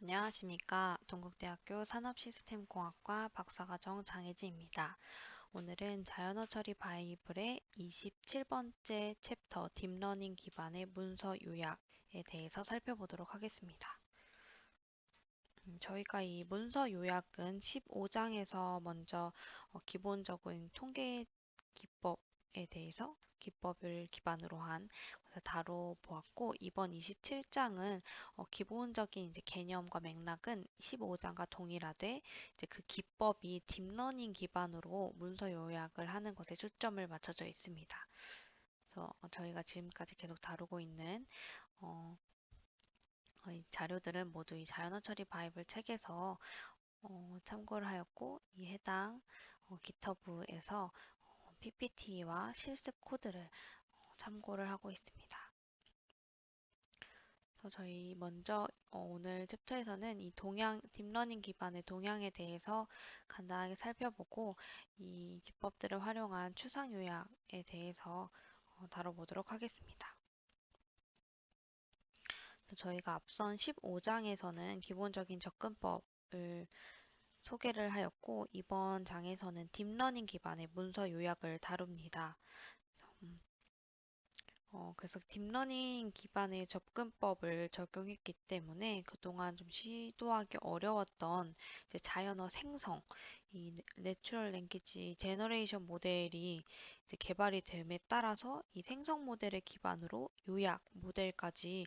안녕하십니까. 동국대학교 산업시스템공학과 박사과정 장혜지입니다. 오늘은 자연어 처리 바이블의 27번째 챕터 딥러닝 기반의 문서 요약에 대해서 살펴보도록 하겠습니다. 저희가 이 문서 요약은 15장에서 먼저 기본적인 통계 기법에 대해서 기법을 기반으로 한 것을 다뤄보았고, 이번 27장은 기본적인 이제 개념과 맥락은 15장과 동일하되 이제 그 기법이 딥러닝 기반으로 문서 요약을 하는 것에 초점을 맞춰져 있습니다. 그래서 저희가 지금까지 계속 다루고 있는 어, 이 자료들은 모두 이 자연어 처리 바이블 책에서 참고를 하였고, 이 해당 GitHub에서 PPT와 실습 코드를 참고를 하고 있습니다. 그래서 저희 먼저 오늘 챕터에서는 이 딥러닝 기반의 동향에 대해서 간단하게 살펴보고, 이 기법들을 활용한 추상 요약에 대해서 다뤄보도록 하겠습니다. 그래서 저희가 앞선 15장에서는 기본적인 접근법을 소개를 하였고, 이번 장에서는 딥러닝 기반의 문서 요약을 다룹니다. 음, 그래서 딥러닝 기반의 접근법을 적용했기 때문에 그동안 좀 시도하기 어려웠던 이제 자연어 생성, 이 내추럴 랭귀지 제너레이션 모델이 이제 개발이 됨에 따라서 이 생성 모델을 기반으로 요약 모델까지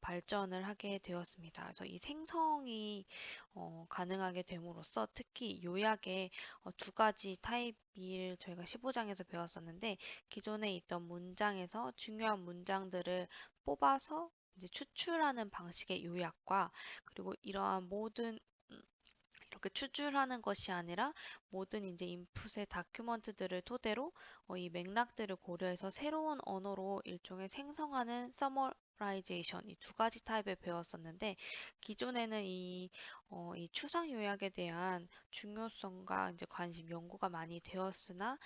발전을 하게 되었습니다. 그래서 이 생성이 가능하게 됨으로써 특히 요약의 두 가지 타입을 저희가 15장에서 배웠었는데, 기존에 있던 문장에서 중요한 문장들을 뽑아서 이제 추출하는 방식의 요약과, 그리고 이러한 모든 이렇게 추출하는 것이 아니라 모든 이제 인풋의 다큐먼트들을 토대로 이 맥락들을 고려해서 새로운 언어로 일종의 생성하는 서머라이제이션, 이 두 가지 타입을 배웠었는데, 기존에는 이 추상 요약에 대한 중요성과 이제 관심 연구가 많이 되었으나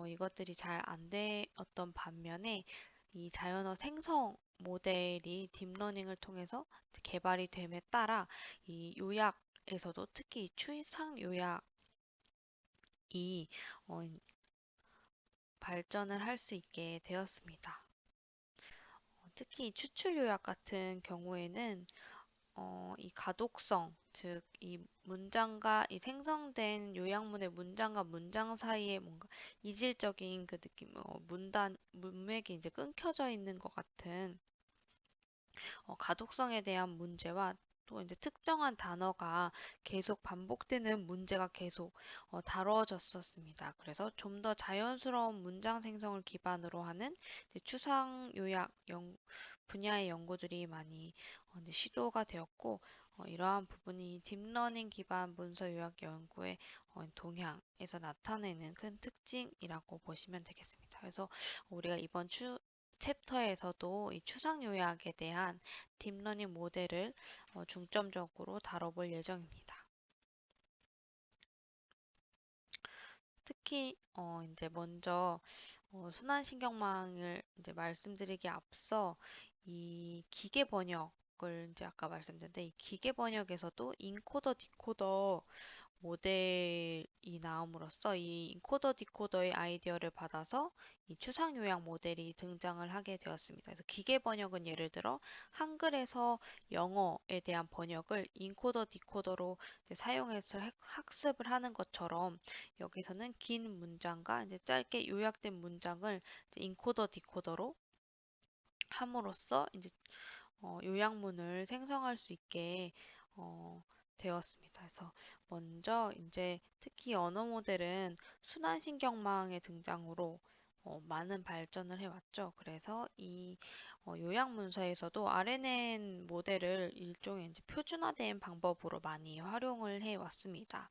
이것들이 잘 안 되었던 반면에 이 자연어 생성 모델이 딥러닝을 통해서 개발이 됨에 따라 이 요약에서도 특히 추상 요약이 어, 발전을 할 수 있게 되었습니다. 특히 추출 요약 같은 경우에는 이 가독성, 즉 이 문장과 이 생성된 요약문의 문장과 문장 사이에 뭔가 이질적인 그 느낌, 문맥이 이제 끊겨져 있는 것 같은 가독성에 대한 문제와, 또 이제 특정한 단어가 계속 반복되는 문제가 계속 다뤄졌었습니다. 그래서 좀 더 자연스러운 문장 생성을 기반으로 하는 추상 요약 분야의 연구들이 많이 이제 시도가 되었고, 이러한 부분이 딥러닝 기반 문서 요약 연구의 동향에서 나타내는 큰 특징이라고 보시면 되겠습니다. 그래서 우리가 이번 챕터에서도 이 추상 요약에 대한 딥러닝 모델을 중점적으로 다뤄볼 예정입니다. 특히 이제 먼저 순환신경망을 이제 말씀드리기 앞서 이 기계 번역을 이제 아까 말씀드렸는데, 이 기계 번역에서도 인코더 디코더 모델이 나옴으로써 이 인코더 디코더의 아이디어를 받아서 이 추상 요약 모델이 등장을 하게 되었습니다. 그래서 기계 번역은 예를 들어 한글에서 영어에 대한 번역을 인코더 디코더로 사용해서 학습을 하는 것처럼, 여기서는 긴 문장과 이제 짧게 요약된 문장을 이제 인코더 디코더로 함으로써 이제 요약문을 생성할 수 있게 되었습니다. 그래서 먼저 이제 특히 언어 모델은 순환신경망의 등장으로 많은 발전을 해왔죠. 그래서 이 요약 문서에서도 RNN 모델을 일종의 이제 표준화된 방법으로 많이 활용을 해왔습니다.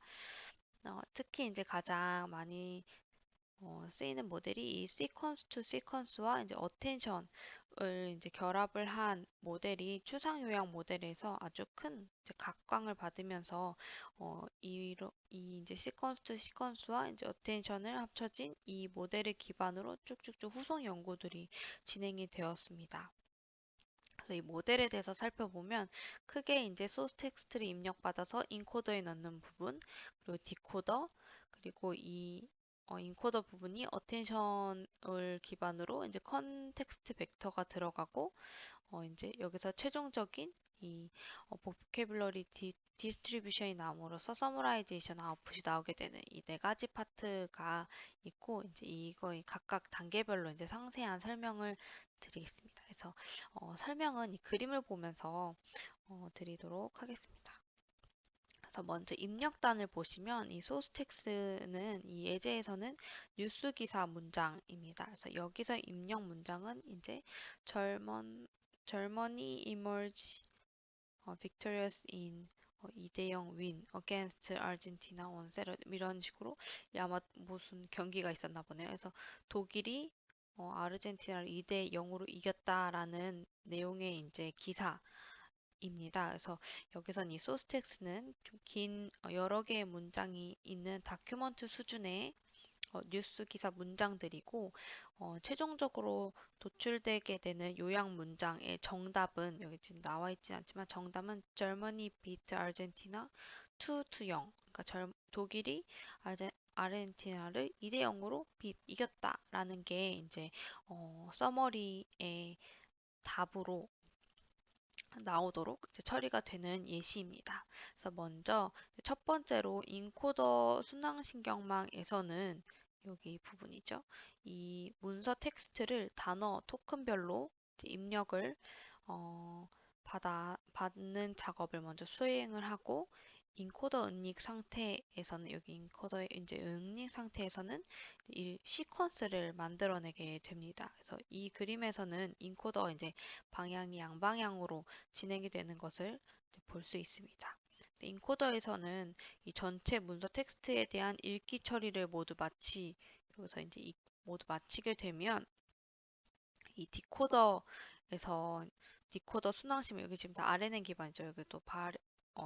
특히 이제 가장 많이 쓰이는 모델이 이 sequence to sequence와 이제 attention을 이제 결합을 한 모델이 추상 요약 모델에서 아주 큰 이제 각광을 받으면서 이 이제 sequence to sequence와 이제 attention을 합쳐진 이 모델을 기반으로 쭉쭉쭉 후속 연구들이 진행이 되었습니다. 그래서 이 모델에 대해서 살펴보면 크게 이제 소스 텍스트를 입력받아서 인코더에 넣는 부분, 그리고 디코더, 그리고 이 인코더 부분이 어텐션을 기반으로 이제 컨텍스트 벡터가 들어가고 이제 여기서 최종적인 이 보캐블러리 디스트리뷰션이 나옴으로써 서머라이제이션 아웃풋이 나오게 되는 이 네 가지 파트가 있고 이제 이거의 각각 단계별로 이제 상세한 설명을 드리겠습니다. 그래서 설명은 이 그림을 보면서 드리도록 하겠습니다. 그래서 먼저 입력단을 보시면 이 소스 텍스트는 이 예제에서는 뉴스 기사 문장입니다. 그래서 여기서 입력 문장은 이제 Germany emerged victorious in 2대0 win against Argentina on Saturday 이런 식으로 아마 무슨 경기가 있었나 보네요. 그래서 독일이 아르헨티나를 2대0으로 이겼다라는 내용의 이제 기사 입니다. 그래서 여기선 이 소스 텍스트는 좀 긴 여러 개의 문장이 있는 다큐먼트 수준의 뉴스 기사 문장들이고 최종적으로 도출되게 되는 요약 문장의 정답은 여기 지금 나와 있진 않지만 정답은 Germany beat Argentina 2-0. 그러니까 독일이 아르헨티나를 2대 0으로 이겼다라는 게 이제 서머리의 답으로 나오도록 이제 처리가 되는 예시입니다. 그래서 먼저 첫 번째로 인코더 순환신경망에서는 여기 부분이죠. 이 문서 텍스트를 단어 토큰별로 이제 입력을 받는 작업을 먼저 수행을 하고 인코더 응익 상태에서는 여기 인코더의 이제 응익 상태에서는 이 시퀀스를 만들어내게 됩니다. 그래서 이 그림에서는 인코더 이제 방향이 양방향으로 진행이 되는 것을 볼 수 있습니다. 인코더에서는 이 전체 문서 텍스트에 대한 읽기 처리를 여기서 이제 모두 마치게 되면 이 디코더 순항심 여기 지금 다 RNN 기반이죠. 여기 또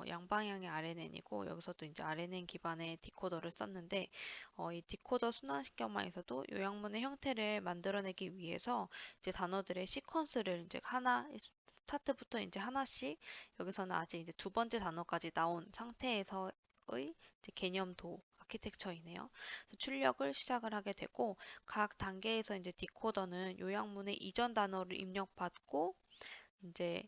양방향의 RNN이고 여기서도 이제 RNN 기반의 디코더를 썼는데 이 디코더 순환신경망에서도 요약문의 형태를 만들어내기 위해서 이제 단어들의 시퀀스를 이제 스타트부터 이제 하나씩 여기서는 아직 이제 두 번째 단어까지 나온 상태에서의 이제 개념도 아키텍처이네요. 출력을 시작을 하게 되고 각 단계에서 이제 디코더는 요약문의 이전 단어를 입력받고 이제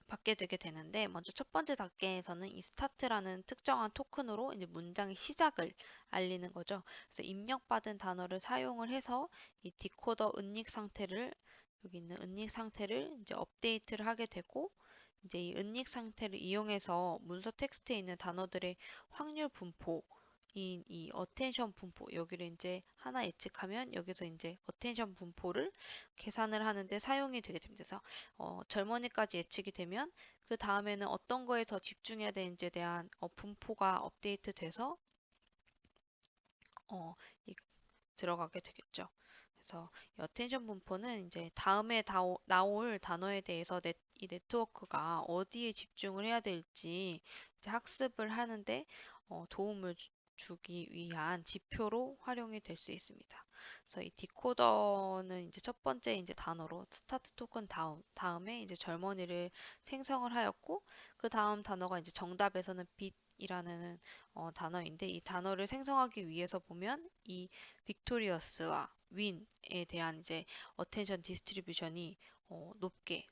받게 되게 되는데 먼저 첫 번째 단계에서는 이 스타트라는 특정한 토큰으로 이제 문장의 시작을 알리는 거죠. 그래서 입력받은 단어를 사용을 해서 이 디코더 은닉 상태를 여기 있는 은닉 상태를 이제 업데이트를 하게 되고 이제 이 은닉 상태를 이용해서 문서 텍스트에 있는 단어들의 확률 분포 이 어텐션 분포 여기를 이제 하나 예측하면 여기서 이제 어텐션 분포를 계산을 하는데 사용이 되게 됩니다. 그래서 젊은이까지 예측이 되면 그 다음에는 어떤 거에 더 집중해야 되는지에 대한 분포가 업데이트 돼서 이 들어가게 되겠죠. 그래서 이 어텐션 분포는 이제 다음에 나올 단어에 대해서 이 네트워크가 어디에 집중을 해야 될지 이제 학습을 하는데 도움을 주기 위한 지표로 활용이 될 수 있습니다. 그래서 이 디코더는 이제 첫 번째 이제 단어로 스타트 토큰 다음에 이제 젊은이를 생성을 하였고 그 다음 단어가 이제 정답에서는 빛이라는 단어인데 이 단어를 생성하기 위해서 보면 이 빅토리어스와 윈에 대한 이제 어텐션 디스트리뷰션이 높게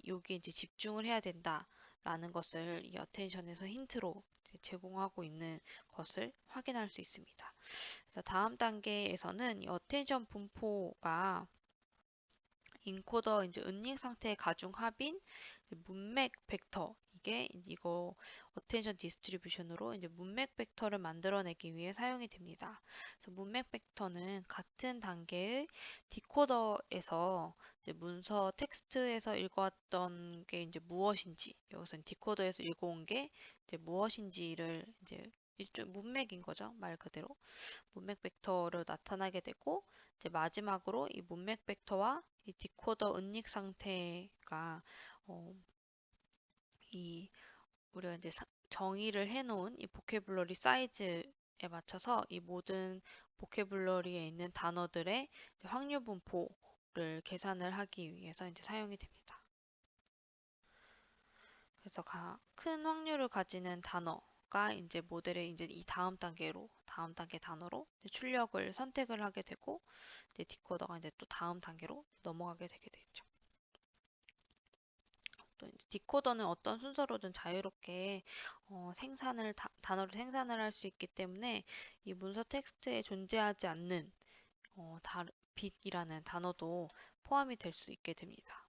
여기에 이제 집중을 해야 된다라는 것을 이 어텐션에서 힌트로 제공하고 있는 것을 확인할 수 있습니다. 그래서 다음 단계에서는 이 어텐션 분포가 인코더 이제 은닉 상태의 가중 합인 문맥 벡터 이거 어텐션 디스트리뷰션으로 이제 문맥 벡터를 만들어내기 위해 사용이 됩니다. 그래서 문맥 벡터는 같은 단계의 디코더에서 이제 문서 텍스트에서 읽어왔던 게 이제 무엇인지 여기서는 디코더에서 읽어온 게 이제 무엇인지를 이제 일종 문맥인 거죠. 말 그대로 문맥 벡터를 나타나게 되고 이제 마지막으로 이 문맥 벡터와 이 디코더 은닉 상태가 이 우리가 이제 정의를 해놓은 이 보캐블러리 사이즈에 맞춰서 이 모든 보캐블러리에 있는 단어들의 확률 분포를 계산을 하기 위해서 이제 사용이 됩니다. 그래서 큰 확률을 가지는 단어가 이제 모델의 이제 이 다음 단계 단어로 이제 출력을 선택을 하게 되고, 이제 디코더가 이제 또 다음 단계로 넘어가게 되게 되죠. 또 이제 디코더는 어떤 순서로든 자유롭게 단어를 생산을 할 수 있기 때문에 이 문서 텍스트에 존재하지 않는 bit이라는 단어도 포함이 될 수 있게 됩니다.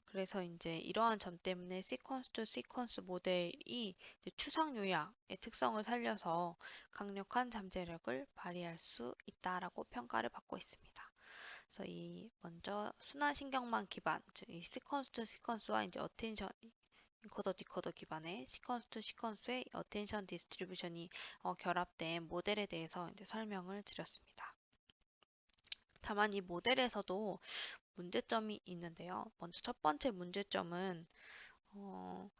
그래서 이제 이러한 점 때문에 시퀀스 투 시퀀스 모델이 이제 추상 요약의 특성을 살려서 강력한 잠재력을 발휘할 수 있다라고 평가를 받고 있습니다. 그래서 이 먼저 순환신경망 기반, 즉 이 시퀀스 투 시퀀스와 이제 어텐션 인코더 디코더 기반의 시퀀스 투 시퀀스의 어텐션 디스트리뷰션이 결합된 모델에 대해서 이제 설명을 드렸습니다. 다만 이 모델에서도 문제점이 있는데요. 먼저 첫 번째 문제점은 어,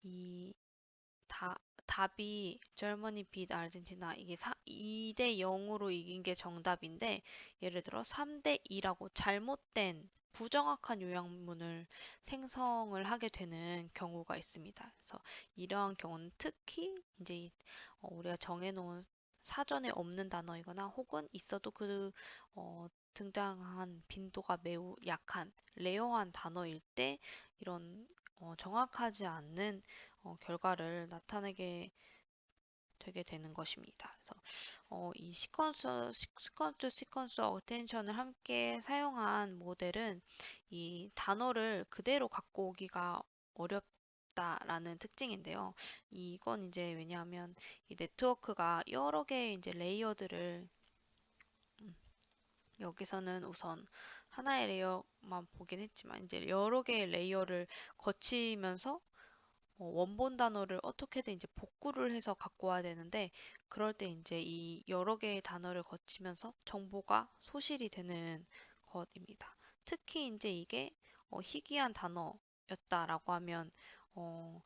이 답이 Germany beat 아르헨티나 이게 2대 0으로 이긴 게 정답인데, 예를 들어 3대 2라고 잘못된 부정확한 요약문을 생성을 하게 되는 경우가 있습니다. 그래서 이러한 경우는 특히 이제 우리가 정해놓은 사전에 없는 단어이거나 혹은 있어도 등장한 빈도가 매우 약한 레어한 단어일 때 이런 정확하지 않는 결과를 나타내게 되게 되는 것입니다. 그래서 이 시퀀스 어텐션을 함께 사용한 모델은 이 단어를 그대로 갖고 오기가 어렵다라는 특징인데요. 이건 이제 왜냐하면 이 네트워크가 여러 개의 이제 레이어들을 여기서는 우선 하나의 레이어만 보긴 했지만 이제 여러 개의 레이어를 거치면서 원본 단어를 어떻게든 이제 복구를 해서 갖고 와야 되는데, 그럴 때 이제 이 여러 개의 단어를 거치면서 정보가 소실이 되는 것입니다. 특히 이제 이게 희귀한 단어였다라고 하면 어,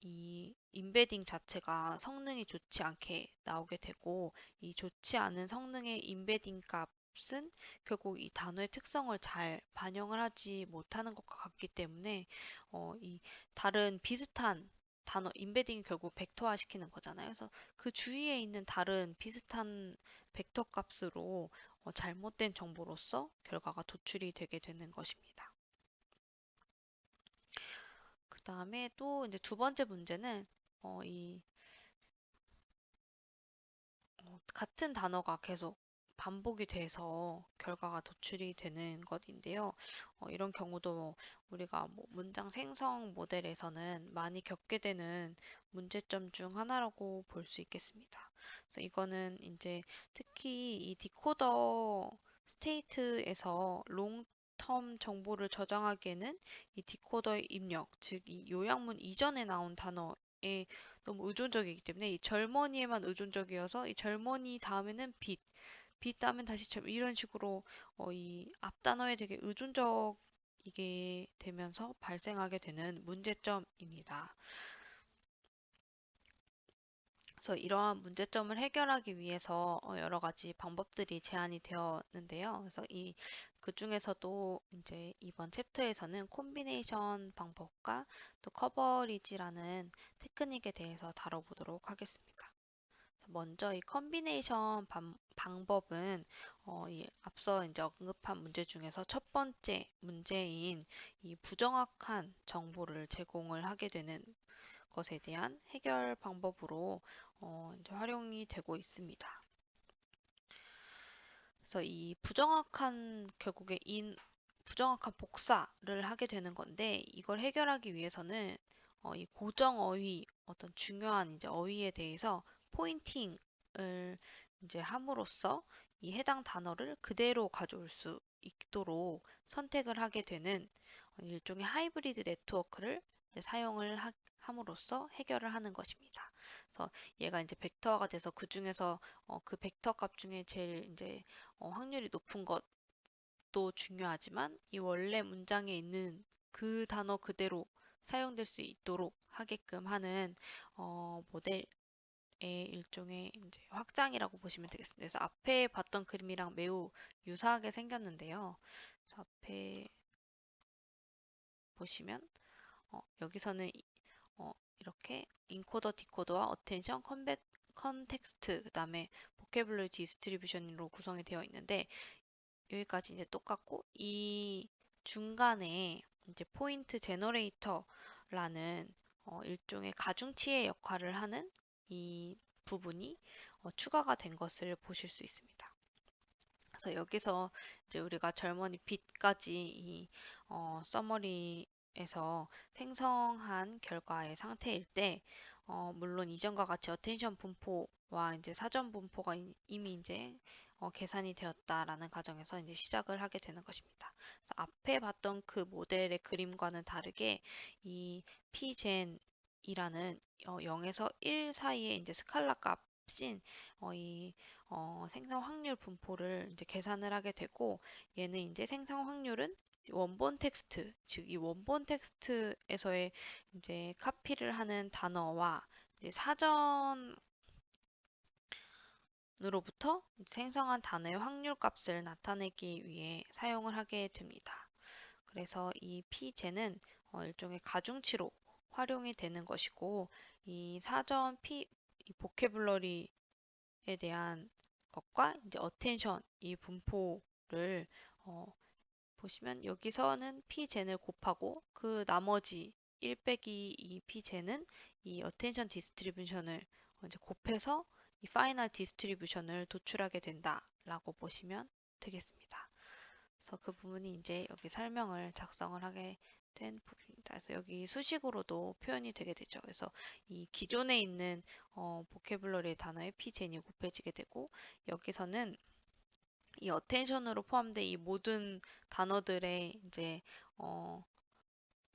이 임베딩 자체가 성능이 좋지 않게 나오게 되고, 이 좋지 않은 성능의 임베딩 값은 결국 이 단어의 특성을 잘 반영을 하지 못하는 것과 같기 때문에 이 다른 비슷한 단어 임베딩이 결국 벡터화 시키는 거잖아요. 그래서 그 주위에 있는 다른 비슷한 벡터 값으로 잘못된 정보로서 결과가 도출이 되게 되는 것입니다. 그 다음에 또 이제 두 번째 문제는 이 같은 단어가 계속 반복이 돼서 결과가 도출이 되는 것인데요. 이런 경우도 우리가 뭐 문장 생성 모델에서는 많이 겪게 되는 문제점 중 하나라고 볼 수 있겠습니다. 그래서 이거는 이제 특히 이 디코더 스테이트에서 롱텀 정보를 저장하기에는 이 디코더의 입력, 즉 이 요약문 이전에 나온 단어에 너무 의존적이기 때문에 이 젊은이에만 의존적이어서 이 젊은이 다음에는 빛 다음엔 다시 이런 식으로 이 앞단어에 되게 의존적이게 되면서 발생하게 되는 문제점입니다. 그래서 이러한 문제점을 해결하기 위해서 여러 가지 방법들이 제안이 되었는데요. 그래서 그 중에서도 이제 이번 챕터에서는 콤비네이션 방법과 또 커버리지라는 테크닉에 대해서 다뤄보도록 하겠습니다. 먼저 이 컨비네이션 방법은 이 앞서 이제 언급한 문제 중에서 첫 번째 문제인 이 부정확한 정보를 제공을 하게 되는 것에 대한 해결 방법으로 이제 활용이 되고 있습니다. 그래서 이 결국에 부정확한 복사를 하게 되는 건데, 이걸 해결하기 위해서는 이 고정 어휘, 어떤 중요한 이제 어휘에 대해서 포인팅을 이제 함으로써 이 해당 단어를 그대로 가져올 수 있도록 선택을 하게 되는 일종의 하이브리드 네트워크를 사용을 함으로써 해결을 하는 것입니다. 그래서 얘가 이제 벡터화가 돼서 그 중에서 그 벡터 값 중에 제일 이제 확률이 높은 것도 중요하지만 이 원래 문장에 있는 그 단어 그대로 사용될 수 있도록 하게끔 하는 모델의 일종의 이제 확장이라고 보시면 되겠습니다. 그래서 앞에 봤던 그림이랑 매우 유사하게 생겼는데요. 그래서 앞에 보시면 여기서는 이렇게 인코더, 디코더와 어텐션, 컨텍스트, 그 다음에 보캐블러리 디스트리뷰션으로 구성이 되어 있는데 여기까지 이제 똑같고 이 중간에 이제 포인트 제너레이터라는 일종의 가중치의 역할을 하는 이 부분이 추가가 된 것을 보실 수 있습니다. 그래서 여기서 이제 우리가 젊은이 빛까지 이 서머리에서 생성한 결과의 상태일 때 물론 이전과 같이 어텐션 분포와 이제 사전 분포가 이미 이제 계산이 되었다라는 가정에서 이제 시작을 하게 되는 것입니다. 그래서 앞에 봤던 그 모델의 그림과는 다르게 이 pgen이라는 0에서 1 사이의 이제 스칼라 값인 이 생성 확률 분포를 이제 계산을 하게 되고 얘는 이제 생성 확률은 원본 텍스트, 즉 이 원본 텍스트에서의 이제 카피를 하는 단어와 이제 사전으로부터 생성한 단어의 확률 값을 나타내기 위해 사용을 하게 됩니다. 그래서 이 pgen은 일종의 가중치로 활용이 되는 것이고 이 사전 이 보캐블러리에 대한 것과 이제 어텐션 이 분포를 보시면 여기서는 pgen을 곱하고 그 나머지 1 빼기 이 pgen은 이 어텐션 디스트리뷰션을 이제 곱해서 이 파이널 디스트리뷰션을 도출하게 된다라고 보시면 되겠습니다. 그래서 그 부분이 이제 여기 설명을 작성을 하게 된 부분입니다. 그래서 여기 수식으로도 표현이 되게 되죠. 그래서 이 기존에 있는 보캐블러리의 단어에 pgen이 곱해지게 되고 여기서는 이 어텐션으로 포함된 이 모든 단어들의 이제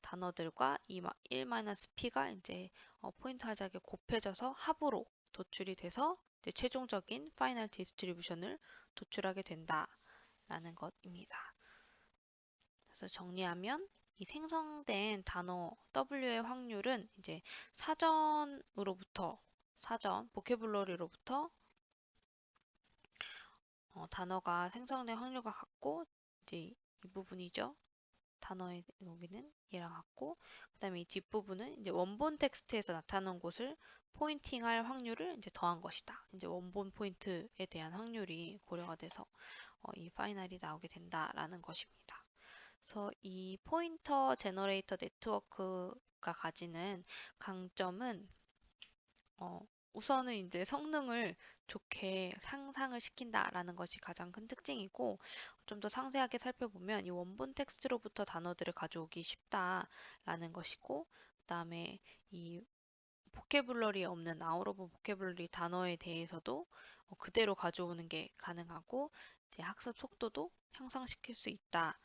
단어들과 이 1-p가 이제 포인트 하작에 곱해져서 합으로 도출이 돼서 이제 최종적인 파이널 디스트리뷰션을 도출하게 된다라는 것입니다. 그래서 정리하면 이 생성된 단어 W의 확률은 이제 사전 보캐블러리로부터 단어가 생성된 확률과 같고 이제 이 부분이죠. 단어의 여기는 얘랑 같고 그다음에 이 뒷부분은 이제 원본 텍스트에서 나타난 곳을 포인팅할 확률을 이제 더한 것이다. 이제 원본 포인트에 대한 확률이 고려가 돼서 이 파이널이 나오게 된다라는 것입니다. 그래서 이 포인터 제너레이터 네트워크가 가지는 강점은 우선은 이제 성능을 좋게 상상을 시킨다라는 것이 가장 큰 특징이고 좀 더 상세하게 살펴보면 이 원본 텍스트로부터 단어들을 가져오기 쉽다라는 것이고 그다음에 이 보캐블러리에 없는 아웃 오브 보캐블러리 단어에 대해서도 그대로 가져오는 게 가능하고 이제 학습 속도도 향상시킬 수 있다라고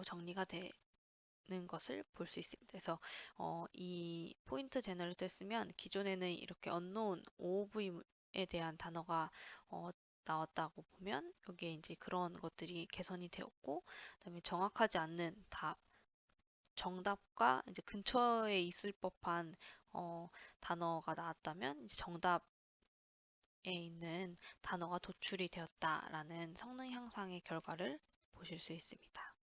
정리가 되는 것을 볼 수 있습니다. 그래서 이 포인트 제너레이터를 쓰면 기존에는 이렇게 unknown OOV에 대한 단어가 나왔다고 보면 여기에 이제 그런 것들이 개선이 되었고 그다음에 정확하지 않는 정답과 이제 근처에 있을 법한 단어가 나왔다면 이제 정답에 있는 단어가 도출이 되었다라는 성능 향상의 결과를 보실 수 있습니다.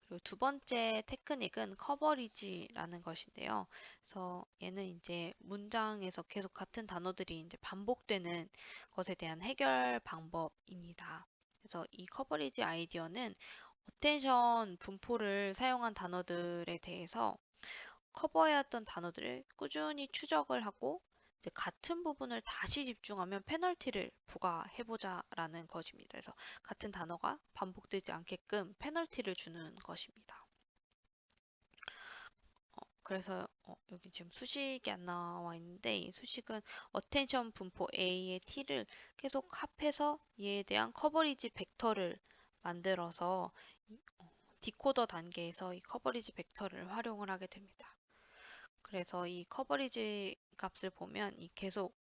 그리고 두 번째 테크닉은 커버리지라는 것인데요. 그래서 얘는 이제 문장에서 계속 같은 단어들이 이제 반복되는 것에 대한 해결 방법입니다. 그래서 이 커버리지 아이디어는 어텐션 분포를 사용한 단어들에 대해서 커버해왔던 단어들을 꾸준히 추적을 하고 이제 같은 부분을 다시 집중하면 페널티를 부과해보자라는 것입니다. 그래서 같은 단어가 반복되지 않게끔 페널티를 주는 것입니다. 그래서 여기 지금 수식이 안 나와 있는데 이 수식은 어텐션 분포 A의 T를 계속 합해서 얘에 대한 커버리지 벡터를 만들어서 디코더 단계에서 이 커버리지 벡터를 활용을 하게 됩니다. 그래서 이 커버리지 값을 보면 이 계속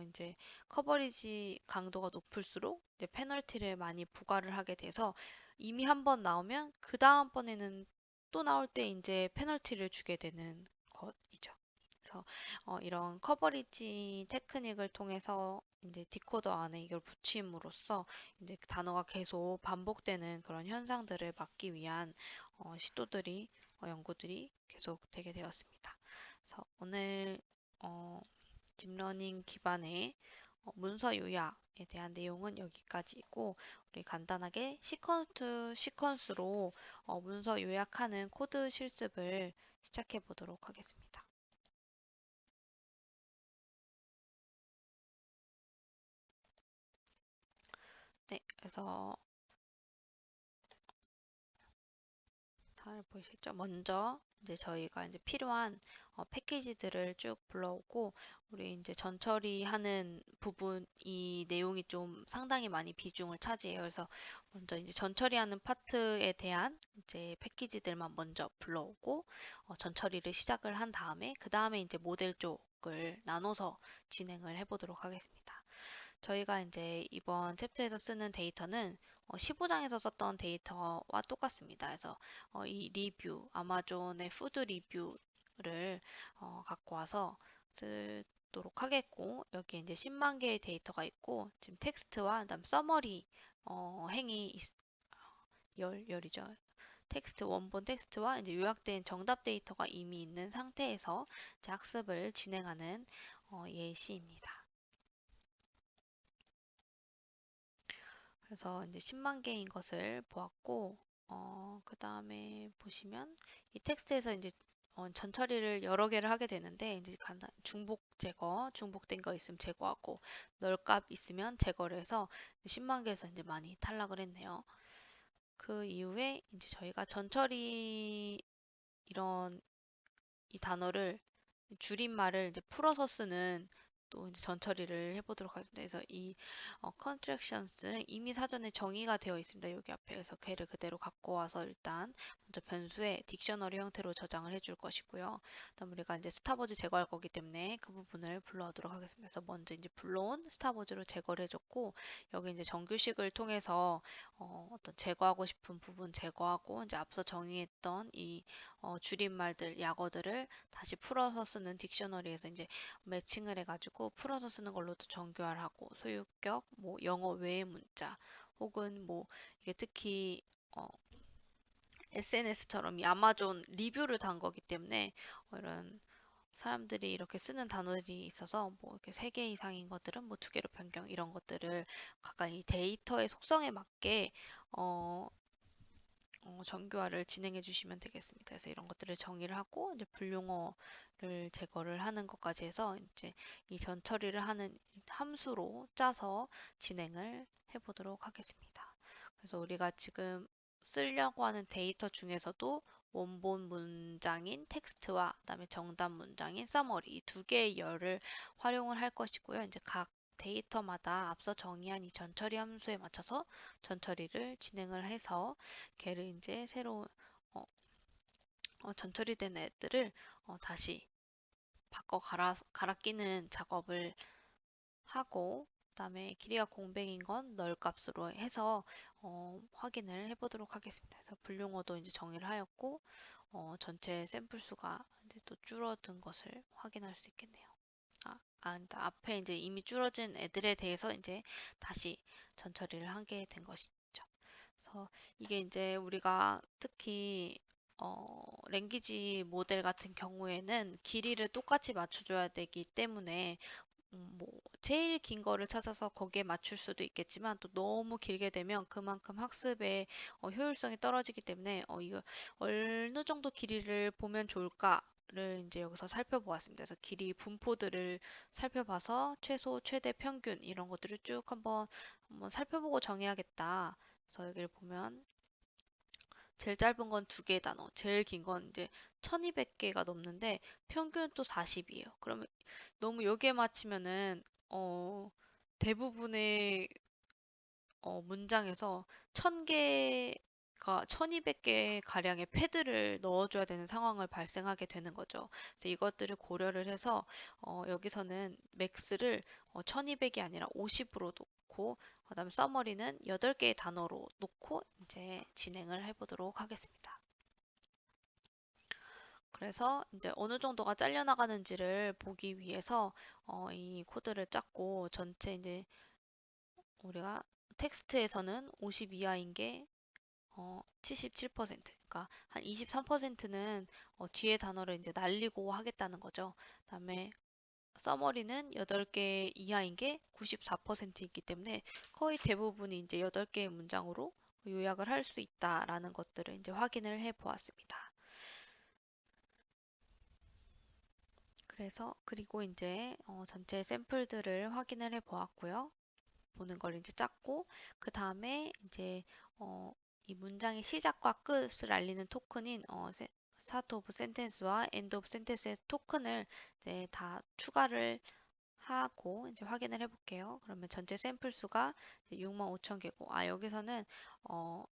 이제 커버리지 강도가 높을수록 이제 페널티를 많이 부과를 하게 돼서 이미 한 번 나오면 그 다음번에는 또 나올 때 이제 페널티를 주게 되는 것이죠. 그래서 이런 커버리지 테크닉을 통해서 이제 디코더 안에 이걸 붙임으로써 이제 단어가 계속 반복되는 그런 현상들을 막기 위한 시도들이 연구들이 계속 되게 되었습니다. 그래서 오늘 딥러닝 기반의 문서 요약에 대한 내용은 여기까지이고 우리 간단하게 시퀀스 투 시퀀스로 문서 요약하는 코드 실습을 시작해 보도록 하겠습니다. 네, 그래서 잘 보이시죠? 먼저 이제 저희가 이제 필요한 패키지들을 쭉 불러오고 우리 이제 전처리하는 부분 이 내용이 좀 상당히 많이 비중을 차지해요. 그래서 먼저 이제 전처리하는 파트에 대한 이제 패키지들만 먼저 불러오고 전처리를 시작을 한 다음에 그 다음에 이제 모델 쪽을 나눠서 진행을 해보도록 하겠습니다. 저희가 이제 이번 챕터에서 쓰는 데이터는 15장에서 썼던 데이터와 똑같습니다. 그래서 이 리뷰, 아마존의 푸드 리뷰를 갖고 와서 쓰도록 하겠고 여기 이제 10만 개의 데이터가 있고 지금 텍스트와 그다음 서머리 행이 열이죠. 텍스트 원본 텍스트와 이제 요약된 정답 데이터가 이미 있는 상태에서 이제 학습을 진행하는 예시입니다. 그래서 이제 10만 개인 것을 보았고, 그 다음에 보시면 이 텍스트에서 이제 전처리를 여러 개를 하게 되는데, 이제 간단 중복 제거, 중복된 거 있으면 제거하고, 널값 있으면 제거를 해서 10만 개에서 이제 많이 탈락을 했네요. 그 이후에 이제 저희가 전처리 이런 이 단어를 줄임말을 이제 풀어서 쓰는 또 이제 전처리를 해보도록 하겠습니다. 그래서 이 contractions는 이미 사전에 정의가 되어 있습니다. 여기 앞에 그래서 걔를 그대로 갖고 와서 일단 먼저 변수에 딕셔너리 형태로 저장을 해줄 것이고요. 그다음 우리가 이제 스타버즈 제거할 거기 때문에 그 부분을 불러오도록 하겠습니다. 그래서 먼저 이제 불러온 스타버즈로 제거를 해줬고 여기 이제 정규식을 통해서 어떤 제거하고 싶은 부분 제거하고 이제 앞서 정의했던 이 줄임말들, 약어들을 다시 풀어서 쓰는 딕셔너리에서 이제 매칭을 해가지고 풀어서 쓰는 걸로도 정교화하고 소유격, 뭐 영어 외의 문자 혹은 뭐 이게 특히 SNS처럼 이 아마존 리뷰를 단 거기 때문에 이런 사람들이 이렇게 쓰는 단어들이 있어서 뭐 이렇게 3개 이상인 것들은 뭐 2개로 변경 이런 것들을 각각 이 데이터의 속성에 맞게 어, 정교화를 진행해 주시면 되겠습니다. 그래서 이런 것들을 정의를 하고 이제 불용어를 제거를 하는 것까지 해서 이제 이 전 처리를 하는 함수로 짜서 진행을 해 보도록 하겠습니다. 그래서 우리가 지금 쓰려고 하는 데이터 중에서도 원본 문장인 텍스트와 그다음에 정답 문장인 서머리 이 두 개의 열을 활용을 할 것이고요. 이제 각 데이터마다 앞서 정의한 이 전처리 함수에 맞춰서 전처리를 진행을 해서 걔를 이제 새로 어, 전처리된 애들을 다시 바꿔 갈아 끼는 작업을 하고 그다음에 길이가 공백인 건 널 값으로 해서 확인을 해보도록 하겠습니다. 그래서 분용어도 이제 정의를 하였고 전체 샘플 수가 이제 또 줄어든 것을 확인할 수 있겠네요. 아니다. 앞에 이제 이미 줄어진 애들에 대해서 이제 다시 전처리를 하게 된 것이죠. 그래서 이게 이제 우리가 특히 랭귀지 모델 같은 경우에는 길이를 똑같이 맞춰줘야 되기 때문에 뭐 제일 긴 거를 찾아서 거기에 맞출 수도 있겠지만 또 너무 길게 되면 그만큼 학습의 효율성이 떨어지기 때문에 이거 어느 정도 길이를 보면 좋을까를 이제 여기서 살펴보았습니다. 그래서 길이 분포들을 살펴봐서 최소, 최대, 평균 이런 것들을 쭉 한번 살펴보고 정해야겠다. 그래서 여기를 보면 제일 짧은 건 2개의 단어, 제일 긴 건 이제 1200개가 넘는데 평균은 또 40이에요. 그러면 너무 여기에 맞추면은 대부분의 문장에서 1000개가 1200개 가량의 패드를 넣어줘야 되는 상황을 발생하게 되는 거죠. 그래서 이것들을 고려를 해서 여기서는 맥스를 1200이 아니라 50으로 놓고 그다음 서머리는 8개의 단어로 놓고 이제 진행을 해보도록 하겠습니다. 그래서 이제 어느 정도가 잘려나가는지를 보기 위해서 이 코드를 짰고 전체 이제 우리가 텍스트에서는 50 이하인 게 77%, 그러니까 한 23%는 뒤에 단어를 이제 날리고 하겠다는 거죠. 그다음에 서머리는 8개 이하인 게 94%이기 때문에 거의 대부분이 이제 8개의 문장으로 요약을 할 수 있다라는 것들을 이제 확인을 해 보았습니다. 그래서 그리고 이제 전체 샘플들을 확인을 해 보았고요. 보는 걸 이제 짰고 그 다음에 이제 이 문장의 시작과 끝을 알리는 토큰인 스타트 오브 센텐스와 엔드 오브 센텐스의 토큰을 이제 다 추가를 하고 이제 확인을 해볼게요. 그러면 전체 샘플 수가 65,000개고, 여기서는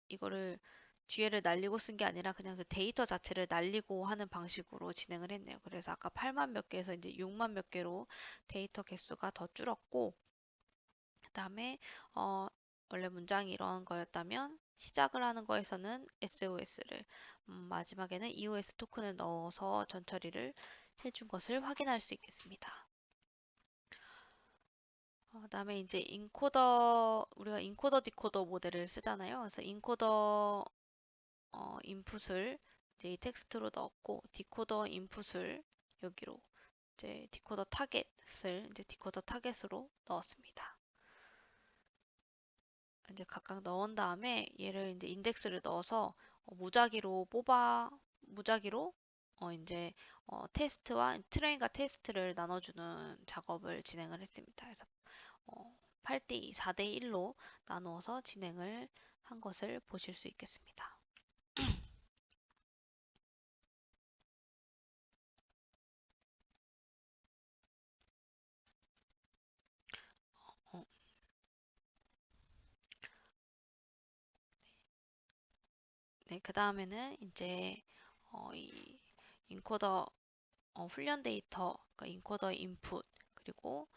이거를 뒤에를 날리고 쓴 게 아니라 그냥 그 데이터 자체를 날리고 하는 방식으로 진행을 했네요. 그래서 아까 8만 몇 개에서 이제 6만 몇 개로 데이터 개수가 더 줄었고, 그 다음에 원래 문장이 이런 거였다면 시작을 하는 거에서는 SOS를, 마지막에는 EOS 토큰을 넣어서 전처리를 해준 것을 확인할 수 있겠습니다. 그다음에 이제 우리가 인코더 디코더 모델을 쓰잖아요. 그래서 인코더 인풋을 이제 이 텍스트로 넣었고, 디코더 인풋을 여기로 이제 디코더 타겟을 이제 디코더 타겟으로 넣었습니다. 이제 각각 넣은 다음에 얘를 이제 인덱스를 넣어서 무작위로 이제 테스트와 트레인과 테스트를 나눠주는 작업을 진행을 했습니다. 그래서 8대2, 4대1로 나누어서 진행을 한 것을 보실 수 있겠습니다. 어, 네, 그 다음에는 이제 이 인코더 훈련 데이터, 그러니까 인코더 인풋, 그리고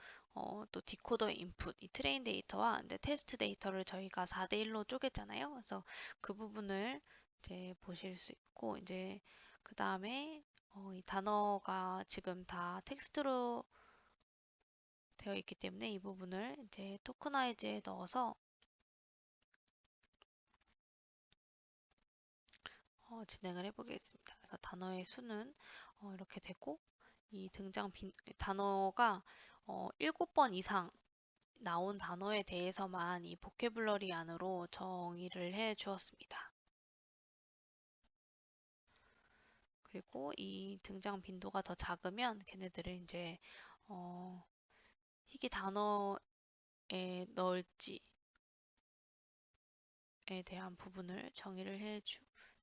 또 디코더 인풋, 이 트레인 데이터와 이제 테스트 데이터를 저희가 4대1로 쪼갰잖아요. 그래서 그 부분을 이제 보실 수 있고, 이제 그 다음에 이 단어가 지금 다 텍스트로 되어 있기 때문에 이 부분을 이제 토크나이즈에 넣어서 진행을 해보겠습니다. 그래서 단어의 수는 이렇게 되고, 이 단어가 7번 이상 나온 단어에 대해서만 이 보캐블러리 안으로 정의를 해 주었습니다. 그리고 이 등장 빈도가 더 작으면 걔네들을 이제 희귀 단어에 넣을지에 대한 부분을 정의를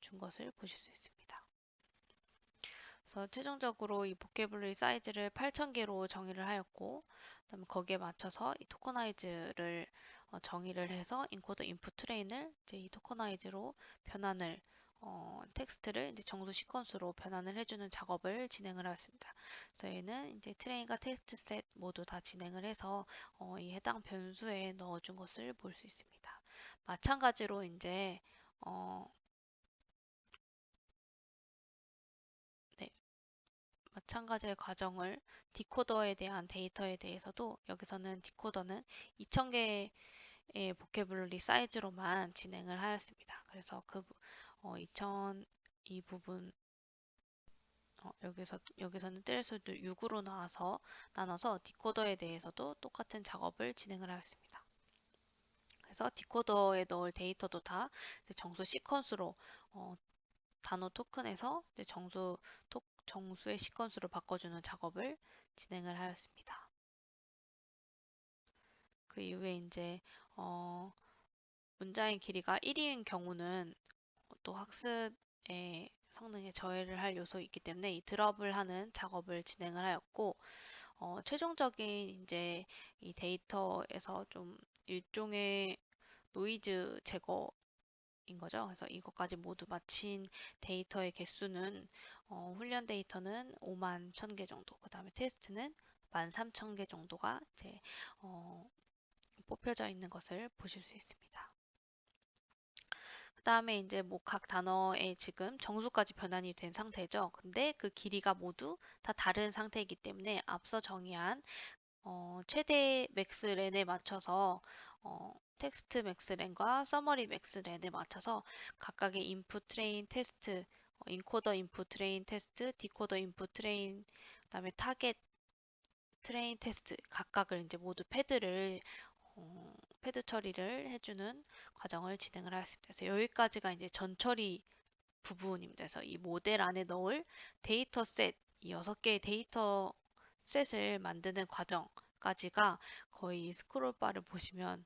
준 것을 보실 수 있습니다. 그래서 최종적으로 이 보캐블러리 사이즈를 8,000개로 정의를 하였고, 그다음에 거기에 맞춰서 이 토커나이즈를 정의를 해서 인코더 인풋 트레인을 이제 이 토커나이즈로 변환을 텍스트를 이제 정수 시퀀스로 변환을 해주는 작업을 진행을 하였습니다. 저희는 이제 트레인과 테스트 셋 모두 다 진행을 해서 이 해당 변수에 넣어준 것을 볼 수 있습니다. 마찬가지로 이제 네, 마찬가지의 과정을 디코더에 대한 데이터에 대해서도 여기서는 디코더는 2000개의 보캐블러리 사이즈로만 진행을 하였습니다. 그래서 2000 이 부분 여기서는 뜰수도 6으로 나눠서 디코더에 대해서도 똑같은 작업을 진행을 하였습니다. 그래서 디코더에 넣을 데이터도 다 정수 시퀀스로 단어 토큰에서 정수의 시퀀스로 바꿔주는 작업을 진행을 하였습니다. 그 이후에 이제 문장의 길이가 1인 경우는 또 학습의 성능에 저해를 할 요소이기 때문에 이 드롭을 하는 작업을 진행을 하였고, 최종적인 이제 이 데이터에서 좀 일종의 노이즈 제거인 거죠. 그래서 이것까지 모두 마친 데이터의 개수는 훈련 데이터는 5만 1,000개 정도, 그 다음에 테스트는 13,000개 정도가 이제 뽑혀져 있는 것을 보실 수 있습니다. 그 다음에 이제 뭐 각 단어에 지금 정수까지 변환이 된 상태죠. 근데 그 길이가 모두 다 다른 상태이기 때문에 앞서 정의한 최대 맥스 렌에 맞춰서 텍스트 맥스렌과 서머리 맥스렌에 맞춰서 각각의 인풋 트레인 테스트, 인코더 인풋 트레인 테스트, 디코더 인풋 트레인, 그다음에 타겟 트레인 테스트 각각을 이제 모두 패드 처리를 해주는 과정을 진행을 하였습니다. 그래서 여기까지가 이제 전처리 부분입니다. 그래서 이 모델 안에 넣을 데이터 셋, 이 6개의 데이터 셋을 만드는 과정까지가 거의 스크롤바를 보시면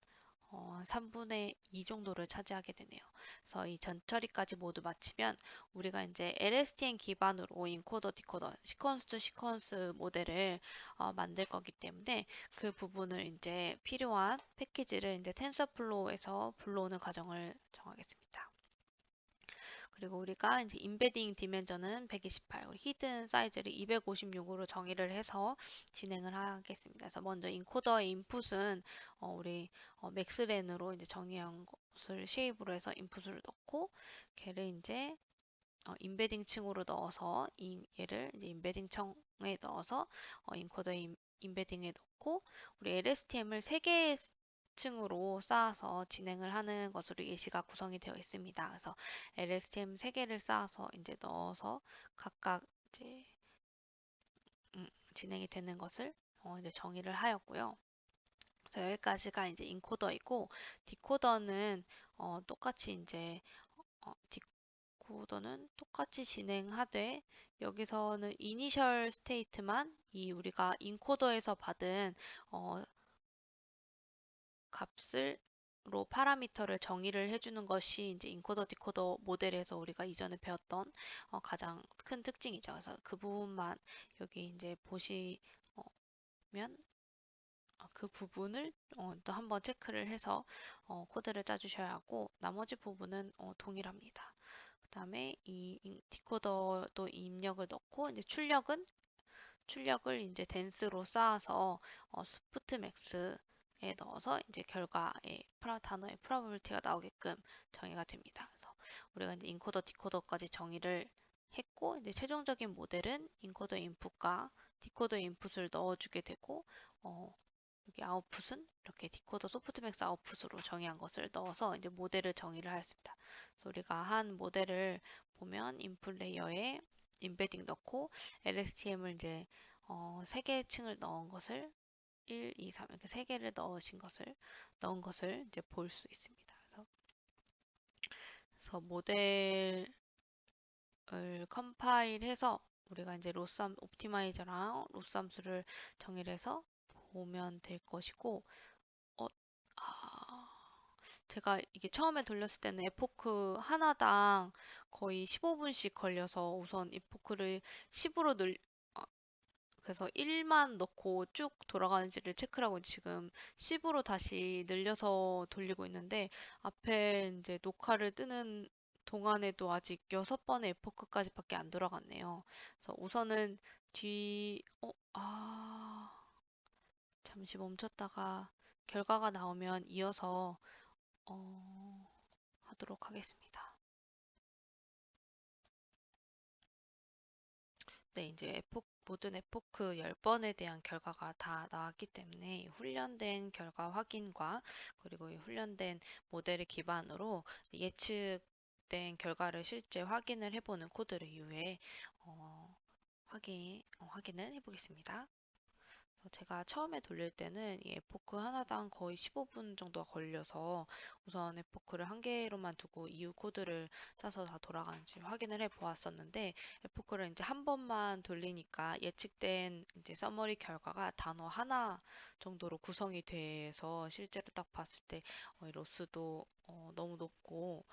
3분의 2 정도를 차지하게 되네요. 그래서 이 전처리까지 모두 마치면 우리가 이제 LSTM 기반으로 인코더, 디코더, 시퀀스 투 시퀀스 모델을 만들 거기 때문에 그 부분을 이제 필요한 패키지를 이제 텐서플로우에서 불러오는 과정을 정하겠습니다. 그리고 우리가 이제 임베딩 디멘전은 128, 그리고 히든 사이즈를 256으로 정의를 해서 진행을 하겠습니다. 그래서 먼저 인코더의 인풋은 우리 맥스렌으로 이제 정의한 것을 쉐입으로 해서 인풋을 넣고 걔를 이제 임베딩 층으로 넣어서 얘를 이제 임베딩 청에 넣어서 인코더 임베딩에 넣고 우리 LSTM을 3개의 층으로 쌓아서 진행을 하는 것으로 예시가 구성이 되어 있습니다. 그래서 LSTM 3개를 쌓아서 이제 넣어서 각각 이제 진행이 되는 것을 이제 정의를 하였고요. 그래서 여기까지가 이제 인코더이고 디코더는 똑같이 이제 디코더는 똑같이 진행하되 여기서는 이니셜 스테이트만 이 우리가 인코더에서 받은 값을로 파라미터를 정의를 해주는 것이 이제 인코더 디코더 모델에서 우리가 이전에 배웠던 가장 큰 특징이죠. 그래서 그 부분만 여기 이제 보시면 그 부분을 또 한번 체크를 해서 코드를 짜주셔야 하고 나머지 부분은 동일합니다. 그 다음에 이 디코더도 입력을 넣고 이제 출력을 이제 댄스로 쌓아서 스프트 맥스에 넣어서 이제 결과의 단어의 프로버빌티가 나오게끔 정의가 됩니다. 그래서 우리가 이제 인코더 디코더까지 정의를 했고 이제 최종적인 모델은 인코더 인풋과 디코더 인풋을 넣어주게 되고 여기 아웃풋은 이렇게 디코더 소프트맥스 아웃풋으로 정의한 것을 넣어서 이제 모델을 정의를 하였습니다. 그래서 우리가 한 모델을 보면 인풋 레이어에 임베딩 넣고 LSTM을 이제 3개 층을 넣은 것을 1, 2, 3 이렇게 3개를 넣은 것을 이제 볼 수 있습니다. 그래서 모델을 컴파일해서 우리가 이제 로스 옵티마이저랑 로스 함수를 정의를 해서 보면 될 것이고 어, 아, 제가 이게 처음에 돌렸을 때는 에포크 하나당 거의 15분씩 걸려서 우선 에포크를 10으로 그래서 1만 넣고 쭉 돌아가는지를 체크를 하고 지금 10으로 다시 늘려서 돌리고 있는데 앞에 이제 녹화를 뜨는 동안에도 아직 6번의 에포크까지밖에 안 돌아갔네요. 그래서 우선은 잠시 멈췄다가 결과가 나오면 이어서 하도록 하겠습니다. 네, 이제 모든 에포크 10번에 대한 결과가 다 나왔기 때문에 훈련된 결과 확인과 그리고 이 훈련된 모델을 기반으로 예측된 결과를 실제 확인을 해보는 코드를 이후에 확인을 해보겠습니다. 제가 처음에 돌릴 때는 이 에포크 하나당 거의 15분 정도가 걸려서 우선 에포크를 한 개로만 두고 이후 코드를 짜서 다 돌아가는지 확인을 해 보았었는데 에포크를 이제 한 번만 돌리니까 예측된 이제 서머리 결과가 단어 하나 정도로 구성이 돼서 실제로 딱 봤을 때 이 로스도 너무 높고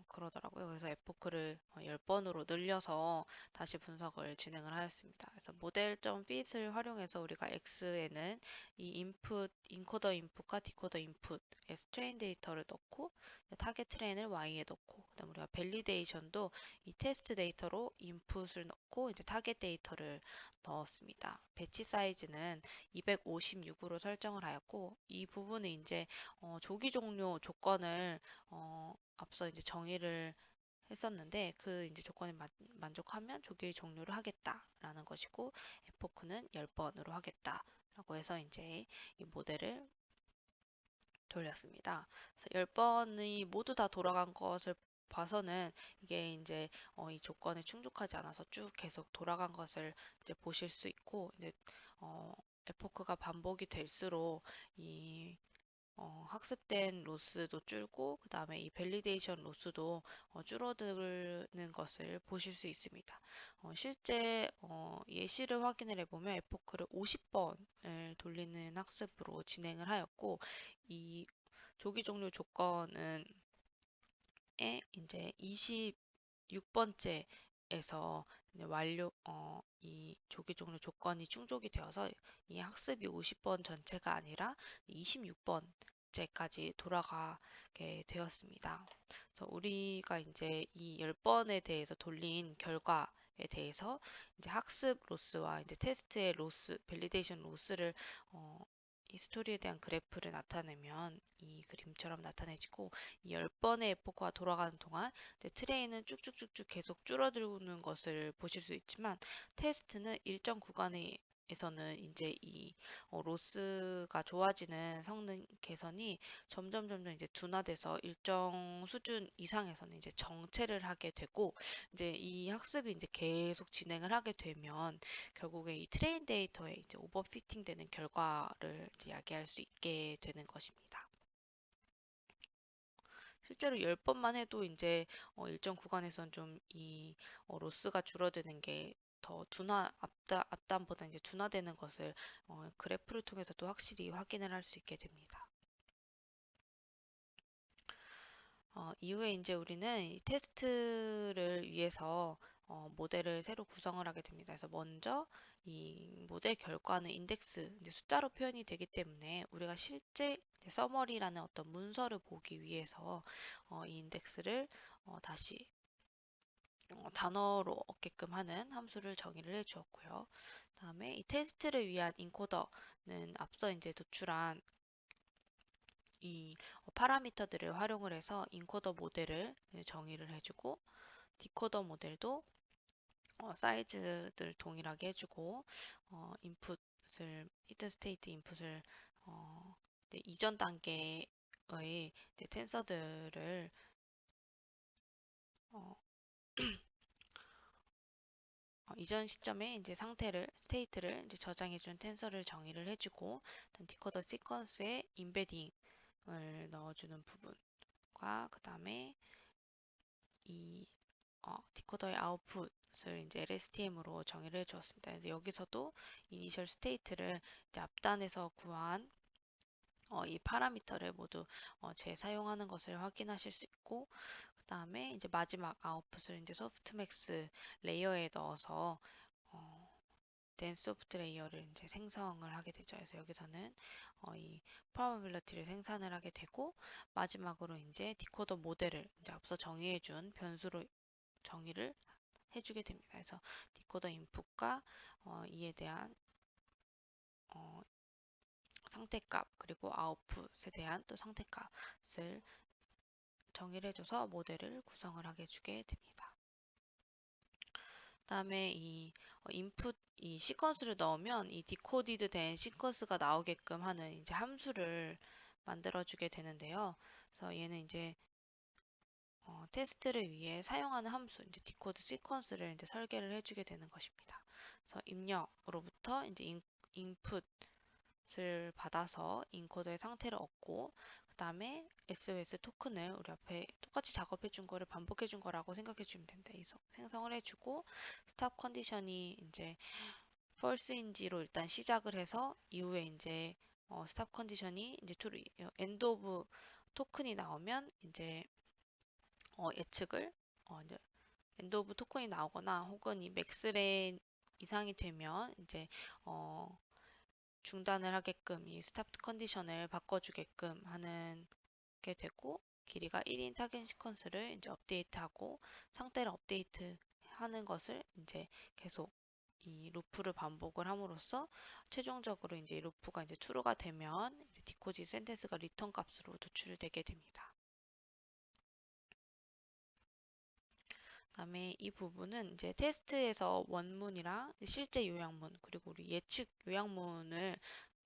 그러더라고요. 그래서 에포크를 10번으로 늘려서 다시 분석을 진행을 하였습니다. 그래서 모델.bit을 활용해서 우리가 X에는 이 인코더 인풋과 디코더 인풋의 스트레인 데이터를 넣고 타겟 트레인을 Y에 넣고 그다음 우리가 밸리데이션도 이 테스트 데이터로 인풋을 넣고 이제 타겟 데이터를 넣었습니다. 배치 사이즈는 256으로 설정을 하였고 이 부분은 이제 조기 종료 조건을 앞서 이제 정의를 했었는데 그 이제 조건에 만족하면 조기 종료를 하겠다라는 것이고 에포크는 10번으로 하겠다라고 해서 이제 이 모델을 돌렸습니다. 그래서 10번이 모두 다 돌아간 것을 봐서는 이게 이제 이 조건에 충족하지 않아서 쭉 계속 돌아간 것을 이제 보실 수 있고, 이제 어, 에포크가 반복이 될수록 이 학습된 로스도 줄고 그 다음에 이 밸리데이션 로스도 줄어드는 것을 보실 수 있습니다. 실제 예시를 확인을 해보면 에포크를 50번을 돌리는 학습으로 진행을 하였고, 이 조기 종료 조건은 이제 26번째에서 이 조기 종료 조건이 충족이 되어서 이 학습이 50번 전체가 아니라 26번째까지 돌아가게 되었습니다. 그래서 우리가 이제 이 10번에 대해서 돌린 결과에 대해서 이제 학습 로스와 이제 테스트의 로스, 밸리데이션 로스를 이 스토리에 대한 그래프를 나타내면 이 그림처럼 나타내지고, 이 10번의 에포크가 돌아가는 동안 트레이는 쭉쭉쭉쭉 계속 줄어들는 것을 보실 수 있지만, 테스트는 일정 구간에서는 이제 이 로스가 좋아지는 성능 개선이 점점 이제 둔화돼서 일정 수준 이상에서는 이제 정체를 하게 되고, 이제 이 학습이 이제 계속 진행을 하게 되면 결국에 이 트레인 데이터에 이제 오버피팅 되는 결과를 이제 야기할 수 있게 되는 것입니다. 실제로 10번만 해도 이제 일정 구간에선 좀 이 로스가 줄어드는 게 더 앞단보다 이제 둔화되는 것을 그래프를 통해서도 확실히 확인을 할 수 있게 됩니다. 이후에 이제 우리는 이 테스트를 위해서 모델을 새로 구성을 하게 됩니다. 그래서 먼저 이 모델 결과는 인덱스, 이제 숫자로 표현이 되기 때문에 우리가 실제 서머리라는 어떤 문서를 보기 위해서 이 인덱스를 다시 단어로 얻게끔 하는 함수를 정의를 해 주었고요. 다음에 이 테스트를 위한 인코더는 앞서 이제 도출한 이 파라미터들을 활용을 해서 인코더 모델을 정의를 해주고, 디코더 모델도 사이즈들 동일하게 해주고, 인풋을 히든 스테이트 인풋을 이전 단계의 텐서들을 어, 이전 시점에 이제 스테이트를 이제 저장해준 텐서를 정의를 해주고, 디코더 시퀀스에 인베딩을 넣어주는 부분과 그 다음에 이 디코더의 아웃풋을 이제 LSTM으로 정의를 해주었습니다. 그래서 여기서도 이니셜 스테이트를 이제 앞단에서 구한 이 파라미터를 모두 재사용하는 것을 확인하실 수 있고, 그 다음에 이제 마지막 아웃풋을 이제 소프트맥스 레이어에 넣어서 댄스 소프트 레이어를 이제 생성을 하게 되죠. 그래서 여기서는 이 프로바빌리티를 생산을 하게 되고, 마지막으로 이제 디코더 모델을 이제 앞서 정의해준 변수로 정의를 해주게 됩니다. 그래서 디코더 인풋과 이에 대한 어, 상태값, 그리고 아웃풋에 대한 또 상태값을 정의를 해줘서 모델을 구성을 하게 해주게 됩니다. 그다음에 이 인풋 이 시퀀스를 넣으면 이 디코디드 된 시퀀스가 나오게끔 하는 이제 함수를 만들어주게 되는데요. 그래서 얘는 이제 테스트를 위해 사용하는 함수, 이제 디코드 시퀀스를 이제 설계를 해주게 되는 것입니다. 그래서 입력으로부터 이제 인풋을 받아서 인코더의 상태를 얻고, 그 다음에 SOS 토큰을 우리 앞에 똑같이 작업해 준 거를 반복해 준 거라고 생각해 주면 됩니다. 생성을 해주고, 스탑 컨디션이 이제 false인지로 일단 시작을 해서, 이후에 이제 스탑 컨디션이 이제 엔드 오브 토큰이 나오면 이제 예측을 이제 엔드 오브 토큰이 나오거나, 혹은 이 맥스렌 이상이 되면 이제 중단을 하게끔 이 스탑 컨디션을 바꿔주게끔 하는 게 되고, 길이가 1인 타겟 시퀀스를 이제 업데이트하고 상태를 업데이트 하는 것을 이제 계속 이 루프를 반복을 함으로써 최종적으로 이제 이 루프가 이제 true가 되면 이제 디코디 센텐스가 리턴 값으로 도출되게 됩니다. 그다음에 이 부분은 이제 테스트에서 원문이랑 실제 요약문, 그리고 우리 예측 요약문을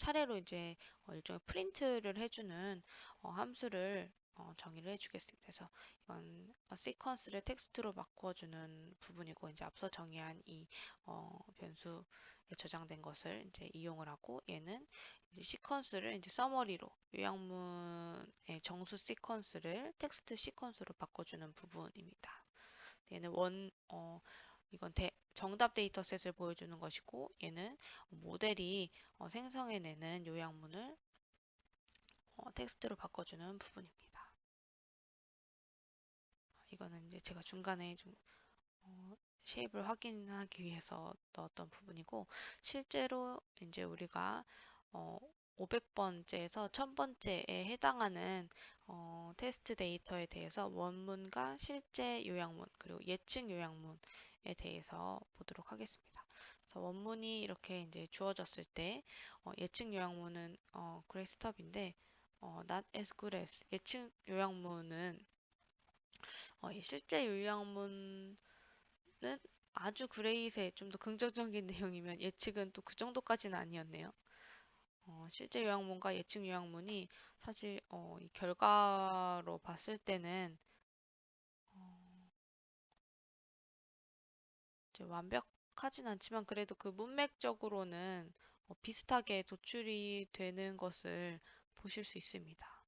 차례로 이제 일종의 프린트를 해주는 함수를 정의를 해주겠습니다. 그래서 이건 시퀀스를 텍스트로 바꿔주는 부분이고 이제 앞서 정의한 이 변수에 저장된 것을 이제 이용을 하고 얘는 이제 시퀀스를 이제 서머리로 요약문의 정수 시퀀스를 텍스트 시퀀스로 바꿔주는 부분입니다. 얘는 이건 정답 데이터셋을 보여주는 것이고 얘는 모델이 생성해내는 요약문을 텍스트로 바꿔주는 부분입니다. 이거는 이제 제가 중간에 좀 쉐입을 확인하기 위해서 넣었던 부분이고 실제로 이제 우리가 500번째에서 1000번째에 해당하는 테스트 데이터에 대해서 원문과 실제 요약문 그리고 예측 요약문에 대해서 보도록 하겠습니다. 그래서 원문이 이렇게 이제 주어졌을 때 예측 요약문은 그레이스톱인데 not as good as 예측 요약문은 이 실제 요약문은 아주 그레이스에 좀 더 긍정적인 내용이면 예측은 또 그 정도까지는 아니었네요. 실제 요약문과 예측 요약문이 사실 이 결과로 봤을 때는 이제 완벽하진 않지만 그래도 그 문맥적으로는 비슷하게 도출이 되는 것을 보실 수 있습니다.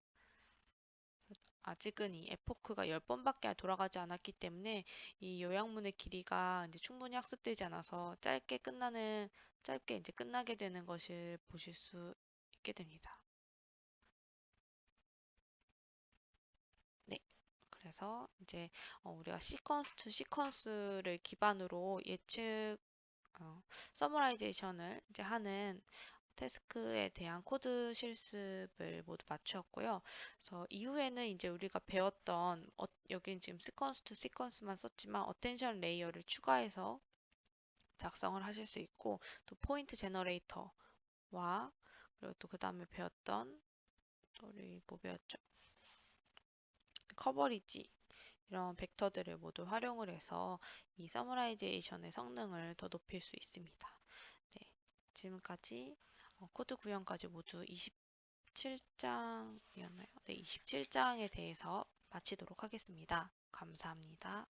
아직은 이 에포크가 10번밖에 돌아가지 않았기 때문에 이 요약문의 길이가 이제 충분히 학습되지 않아서 짧게 이제 끝나게 되는 것을 보실 수 있게 됩니다. 네. 그래서 이제 우리가 시퀀스 투 시퀀스를 기반으로 예측 서머라이제이션을 이제 하는 태스크에 대한 코드 실습을 모두 마쳤고요. 그래서 이후에는 이제 우리가 배웠던 여기는 지금 시퀀스 투 시퀀스만 썼지만 어텐션 레이어를 추가해서 작성을 하실 수 있고 또 포인트 제너레이터와 그리고 또 그 다음에 배웠던 또 우리 뭐 배웠죠? 커버리지 이런 벡터들을 모두 활용을 해서 이 서머라이제이션의 성능을 더 높일 수 있습니다. 네, 지금까지 코드 구현까지 모두 27장이었나요? 네, 27장에 대해서 마치도록 하겠습니다. 감사합니다.